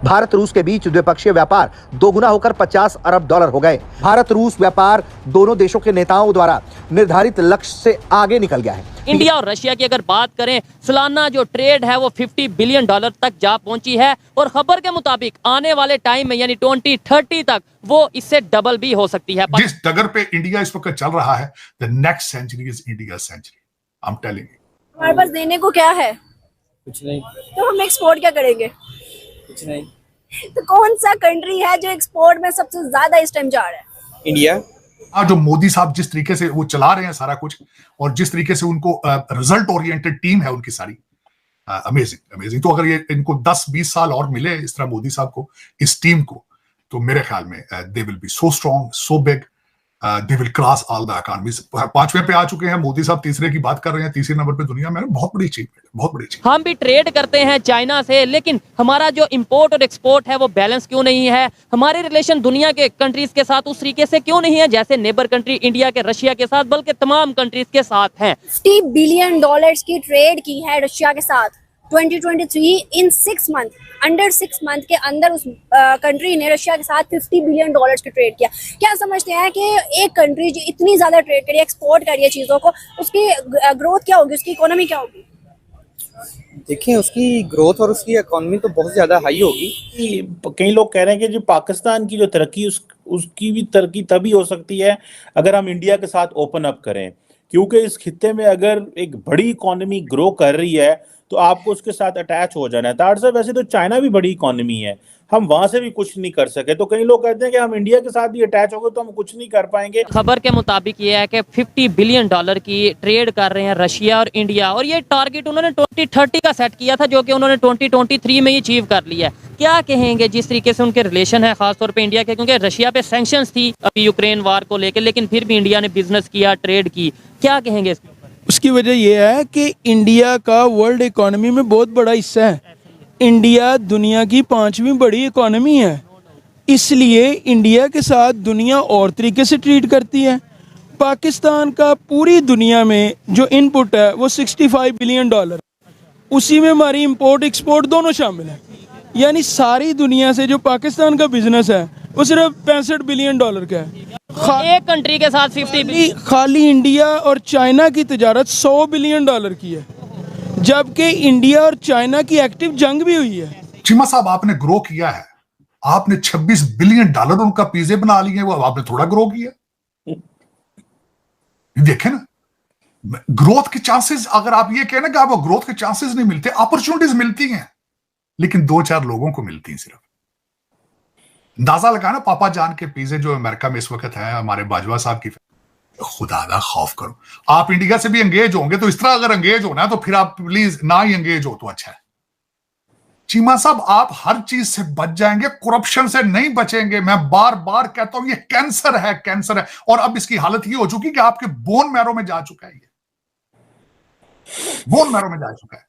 भारत रूस के बीच द्विपक्षीय व्यापार दोगुना होकर 50 अरब डॉलर हो गए। भारत रूस व्यापार दोनों देशों के नेताओं द्वारा निर्धारित लक्ष्य से आगे निकल गया है। इंडिया और रशिया की अगर बात करें, सालाना जो ट्रेड है वो 50 बिलियन डॉलर तक जा पहुंची है और खबर के मुताबिक आने वाले टाइम में यानी 2030 तक वो इससे डबल भी हो सकती है। जिस डगर पे इंडिया इस वक्त चल रहा है, the next century is India century. I am telling you. हमारे पास देने को क्या है? कुछ नहीं। तो हम एक्सपोर्ट क्या करेंगे? कुछ नहीं। तो कौन सा कंट्री है जो एक्सपोर्ट में सबसे ज्यादा इस टाइम जा रहा है? इंडिया। जो मोदी साहब जिस तरीके से वो चला रहे हैं सारा कुछ, और जिस तरीके से उनको रिजल्ट ओरिएंटेड टीम है उनकी सारी, अमेजिंग अमेजिंग। तो अगर ये इनको 10-20 साल और मिले इस तरह मोदी साहब को, इस टीम को, तो मेरे ख्याल में they will be so strong, so big, they will cross all the economies. 5वें पे आ चुके हैं मोदी साहब, तीसरे की बात कर रहे हैं, तीसरे नंबर पे दुनिया में। बहुत बड़ी अचीवमेंट, बहुत बड़ी अचीवमेंट। हम भी ट्रेड करते हैं चाइना से, लेकिन हमारा जो इंपोर्ट और एक्सपोर्ट है वो बैलेंस क्यों नहीं है? हमारे रिलेशन दुनिया के कंट्रीज के साथ उस तरीके से क्यों नहीं है जैसे नेबर कंट्री इंडिया के रशिया के साथ, बल्कि तमाम कंट्रीज के साथ हैं। 50 बिलियन डॉलर्स की ट्रेड की है रशिया के साथ 2023 इन 6 मंथ, अंडर 6 मंथ के अंदर उस कंट्री ने रशिया के साथ 50 बिलियन डॉलर्स की ट्रेड किया। क्या समझते हैं कि एक कंट्री जो इतनी ज्यादा ट्रेड करी, एक्सपोर्ट करी है चीजों को, उसकी ग्रोथ क्या होगी, उसकी इकोनॉमी क्या होगी? देखिए, उसकी ग्रोथ और उसकी इकोनॉमी तो बहुत ज्यादा हाई होगी। कई लोग कह रहे हैं कि जो पाकिस्तान की जो तरक्की उसकी भी तरक्की तभी हो सकती है अगर हम इंडिया के साथ ओपन अप करें, क्योंकि इस खित्ते में अगर एक बड़ी इकोनॉमी ग्रो कर रही है तो आपको उसके साथ अटैच हो जाना है। तार साहब, वैसे तो चाइना भी बड़ी इकोनॉमी है, हम वहां से भी कुछ नहीं कर सके, तो कई लोग कहते हैं कि हम इंडिया के साथ भी अटैच हो गए तो हम कुछ नहीं कर पाएंगे। खबर के मुताबिक ये है कि 50 बिलियन डॉलर की ट्रेड कर रहे हैं रशिया और इंडिया, और ये टारगेट उन्होंने 2030 का सेट किया था, जो कि उन्होंने 2023 में ही अचीव कर लिया है। क्या कहेंगे जिस तरीके से उनके रिलेशन है खासतौर पे इंडिया के, क्योंकि रशिया पे सैंक्शंस थी अभी यूक्रेन वार को लेकर, लेकिन फिर भी इंडिया ने बिजनेस किया, ट्रेड की। क्या कहेंगे इसके? उसकी वजह यह है कि इंडिया का वर्ल्ड इकोनॉमी में बहुत बड़ा हिस्सा है। इंडिया दुनिया की 5वीं बड़ी इकोनॉमी है, इसलिए इंडिया के साथ दुनिया और तरीके से ट्रीट करती है। पाकिस्तान का पूरी दुनिया में जो इनपुट है वो 65 बिलियन डॉलर, उसी में हमारी इंपोर्ट एक्सपोर्ट दोनों शामिल है। यानी सारी दुनिया से जो पाकिस्तान का बिजनेस है वो सिर्फ 65 बिलियन डॉलर का है। एक कंट्री के साथ 50 बिलियन, खाली इंडिया और चाइना की तजारत 100 बिलियन डॉलर की है, जबकि इंडिया और चाइना की एक्टिव जंग भी हुई है। चीमा साहब, आपने ग्रो किया है, आपने 26 बिलियन डॉलर उनका पिज़्ज़े बना लिए, वो आपने थोड़ा ग्रो किया। देखे ना, ग्रोथ के चांसेस, अगर आप ये कहना कि आपको ग्रोथ के चांसेस नहीं मिलते, अपॉर्चुनिटीज मिलती हैं, लेकिन 2-4 लोगों को मिलती हैं सिर्फ। अंदाजा लगाना, पापा जान के पिज़्ज़े जो अमेरिका में इस वक्त है, हमारे बाजवा साहब की, खुदा दा खौफ करो। आप इंडिया से भी एंगेज होंगे तो इस तरह अगर एंगेज होना है तो फिर आप प्लीज ना ही एंगेज हो तो अच्छा है। चीमा साहब, आप हर चीज से बच जाएंगे, करप्शन से नहीं बचेंगे। मैं बार बार कहता हूं, ये कैंसर है, कैंसर है। और अब इसकी हालत ये हो चुकी कि आपके बोन मैरो में जा चुका है, ये बोन मैरो में जा चुका है।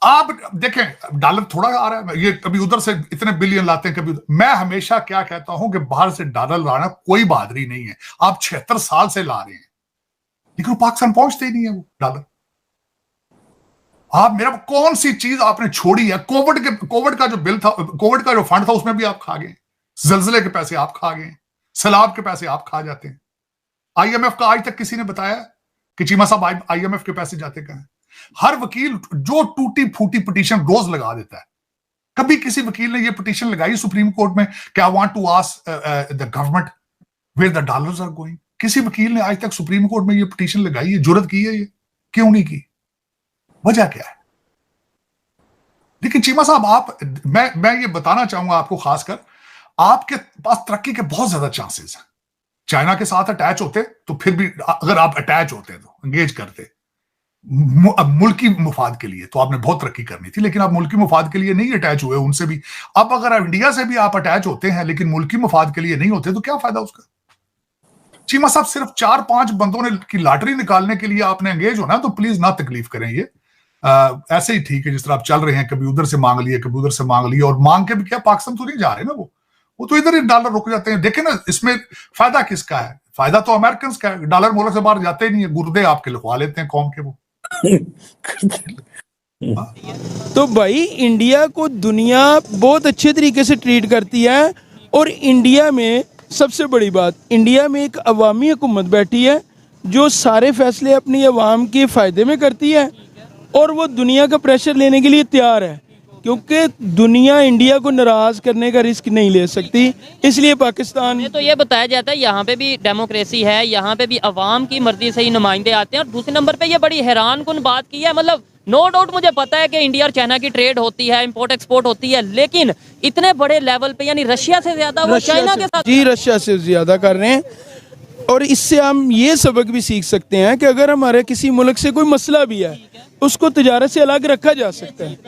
आप देखें, डॉलर थोड़ा आ रहा है, ये कभी उधर से इतने बिलियन लाते हैं, कभी उधर। मैं हमेशा क्या कहता हूं कि बाहर से डॉलर लाना कोई बहादुरी नहीं है। आप 76 साल से ला रहे हैं, लेकिन पाकिस्तान पहुंचते ही नहीं है वो डॉलर। आप मेरा कौन सी चीज आपने छोड़ी है? कोविड का जो बिल था, कोविड का जो फंड था, उसमें भी आप खा गए। जलजले के पैसे आप खा गए, सैलाब के पैसे आप खा जाते हैं। IMF का आज तक किसी ने बताया कि चीमा साहब IMF के पैसे जाते कहां हैं? हर वकील जो टूटी फूटी पिटीशन रोज लगा देता है। कभी किसी वकील ने ये पिटीशन लगाई सुप्रीम कोर्ट में कि I want to ask the government where the dollars are going? किसी वकील ने आज तक सुप्रीम कोर्ट में ये पिटीशन लगाई है? जुर्रत की है? ये क्यों नहीं की? वजह क्या है? लेकिन चीमा साहब, मैं ये बताना चाहूंगा आपको, खासकर आपके पास तरक्की के बहुत ज्यादा चांसेस हैं। चाइना के साथ अटैच होते तो फिर भी, अगर आप अटैच होते तो एंगेज करते मुल्की मुफाद के लिए, तो आपने बहुत तरक्की करनी थी। लेकिन आप मुल्की मुफाद के लिए नहीं अटैच हुए उनसे भी। अब अगर इंडिया से भी आप अटैच होते हैं लेकिन मुल्की मुफाद के लिए नहीं होते, तो क्या फायदा उसका? चीमा साहब, सिर्फ 4-5 बंदों ने की लॉटरी निकालने के लिए आपने एंगेज होना, तो प्लीज ना तकलीफ करें। ये ऐसे ही ठीक है जिस तरह आप चल रहे हैं, कभी उधर से मांग लिए, कभी उधर से मांग लिए, और मांग के भी क्या, पाकिस्तान तो नहीं जा रहे ना, वो तो इधर ही डॉलर रुक जाते हैं। देखे ना, इसमें फायदा किसका है? फायदा तो अमेरिकन का है। डॉलर मुल्क से बाहर जाते ही नहीं है, गुर्दे आपके लिखवा लेते हैं कौम के वो। तो भाई इंडिया को दुनिया बहुत अच्छे तरीके से ट्रीट करती है, और इंडिया में सबसे बड़ी बात, इंडिया में एक अवामी हुकूमत बैठी है जो सारे फैसले अपनी अवाम के फ़ायदे में करती है, और वो दुनिया का प्रेशर लेने के लिए तैयार है, क्योंकि दुनिया इंडिया को नाराज़ करने का रिस्क नहीं ले सकती। इसलिए पाकिस्तान में तो ये बताया जाता है यहाँ पे भी डेमोक्रेसी है, यहाँ पे भी अवाम की मर्जी से ही नुमाइंदे आते हैं। और दूसरे नंबर पे ये बड़ी हैरान कुन बात की है, मतलब नो डाउट मुझे पता है कि इंडिया और चाइना की ट्रेड होती है, इंपोर्ट एक्सपोर्ट होती है, लेकिन इतने बड़े लेवल पे, यानी रशिया से ज्यादा वो चाइना के साथ, जी रशिया से ज़्यादा कर रहे हैं। और इससे हम ये सबक भी सीख सकते हैं कि अगर हमारे किसी मुल्क से कोई मसला भी है, उसको तिजारत से अलग रखा जा सकता है।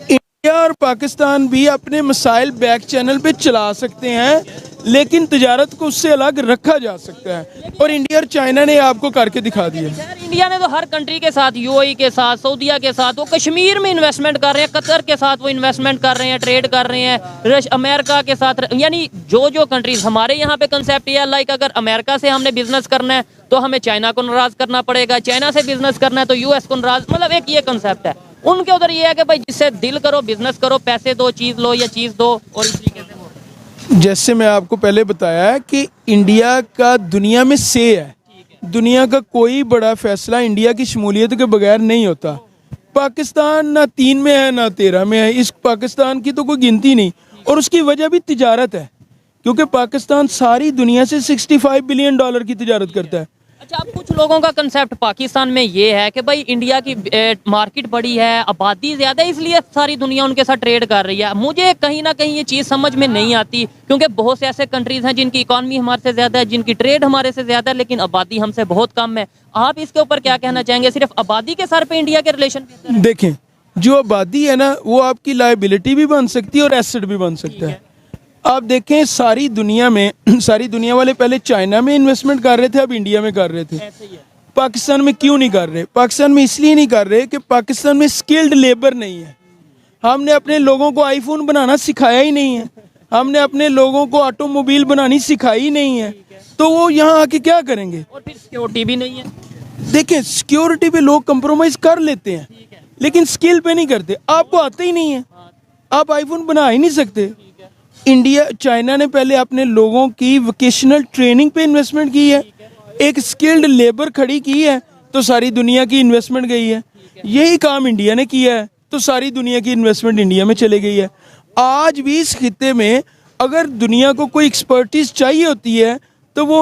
इंडिया और पाकिस्तान भी अपने मसाइल बैक चैनल पे चला सकते हैं, लेकिन तिजारत को उससे अलग रखा जा सकता है, और इंडिया और चाइना ने आपको करके दिखा दिया। यार इंडिया ने तो हर कंट्री के साथ, यूएई के साथ, सऊदीया के साथ, वो कश्मीर में इन्वेस्टमेंट कर रहे हैं, कतर के साथ वो इन्वेस्टमेंट कर रहे हैं, ट्रेड कर रहे हैं, अमेरिका के साथ, यानी जो कंट्रीज हमारे यहाँ पे कंसेप्ट ये, लाइक अगर अमेरिका से हमने बिजनेस करना है तो हमें चाइना को नाराज करना पड़ेगा, चाइना से बिजनेस करना है तो यूएस को नाराज, मतलब एक ये कंसेप्ट है। उनके उधर ये है कि भाई जिससे दिल करो बिजनेस करो, पैसे दो, चीज लो या चीज दो, और इस तरीके से वो। जैसे मैं आपको पहले बताया है कि इंडिया का दुनिया में से है, दुनिया का कोई बड़ा फैसला इंडिया की शमूलियत के बगैर नहीं होता। पाकिस्तान ना 3 में है ना 13 में है, इस पाकिस्तान की तो कोई गिनती नहीं, और उसकी वजह भी तिजारत है, क्योंकि पाकिस्तान सारी दुनिया से $65 बिलियन की तिजारत करता है। अच्छा, अब कुछ लोगों का कंसेप्ट पाकिस्तान में ये है कि भाई इंडिया की मार्केट बड़ी है, आबादी ज़्यादा है, इसलिए सारी दुनिया उनके साथ ट्रेड कर रही है। मुझे कहीं ना कहीं ये चीज़ समझ में नहीं आती, क्योंकि बहुत से ऐसे कंट्रीज़ हैं जिनकी इकॉनमी हमारे से ज़्यादा है, जिनकी ट्रेड हमारे से ज़्यादा है, लेकिन आबादी हमसे बहुत कम है। आप इसके ऊपर क्या कहना चाहेंगे? सिर्फ आबादी के सर पे इंडिया के रिलेशन? देखें, जो आबादी है ना, वो आपकी लायबिलिटी भी बन सकती है और एसेट भी बन सकता है। आप देखें सारी दुनिया में सारी दुनिया वाले पहले चाइना में इन्वेस्टमेंट कर रहे थे, अब इंडिया में कर रहे थे। पाकिस्तान में क्यों नहीं कर रहे? पाकिस्तान में इसलिए नहीं कर रहे कि पाकिस्तान में स्किल्ड लेबर नहीं है। हमने अपने लोगों को आईफोन बनाना सिखाया ही नहीं है, हमने अपने लोगों को ऑटोमोबाइल बनानी सिखाई ही नहीं है, तो वो यहाँ आके क्या करेंगे? और फिर सिक्योरिटी भी नहीं है। देखें, सिक्योरिटी पे लोग कंप्रोमाइज कर लेते हैं, लेकिन स्किल पे नहीं करते। आपको आता ही नहीं है, आप आईफोन बना ही नहीं सकते। इंडिया चाइना ने पहले अपने लोगों की वोकेशनल ट्रेनिंग पे इन्वेस्टमेंट की है, एक स्किल्ड लेबर खड़ी की है, तो सारी दुनिया की इन्वेस्टमेंट गई है। यही काम इंडिया ने किया है, तो सारी दुनिया की इन्वेस्टमेंट इंडिया में चले गई है। आज भी इस खित्ते में अगर दुनिया को कोई एक्सपर्टीज चाहिए होती है, तो वो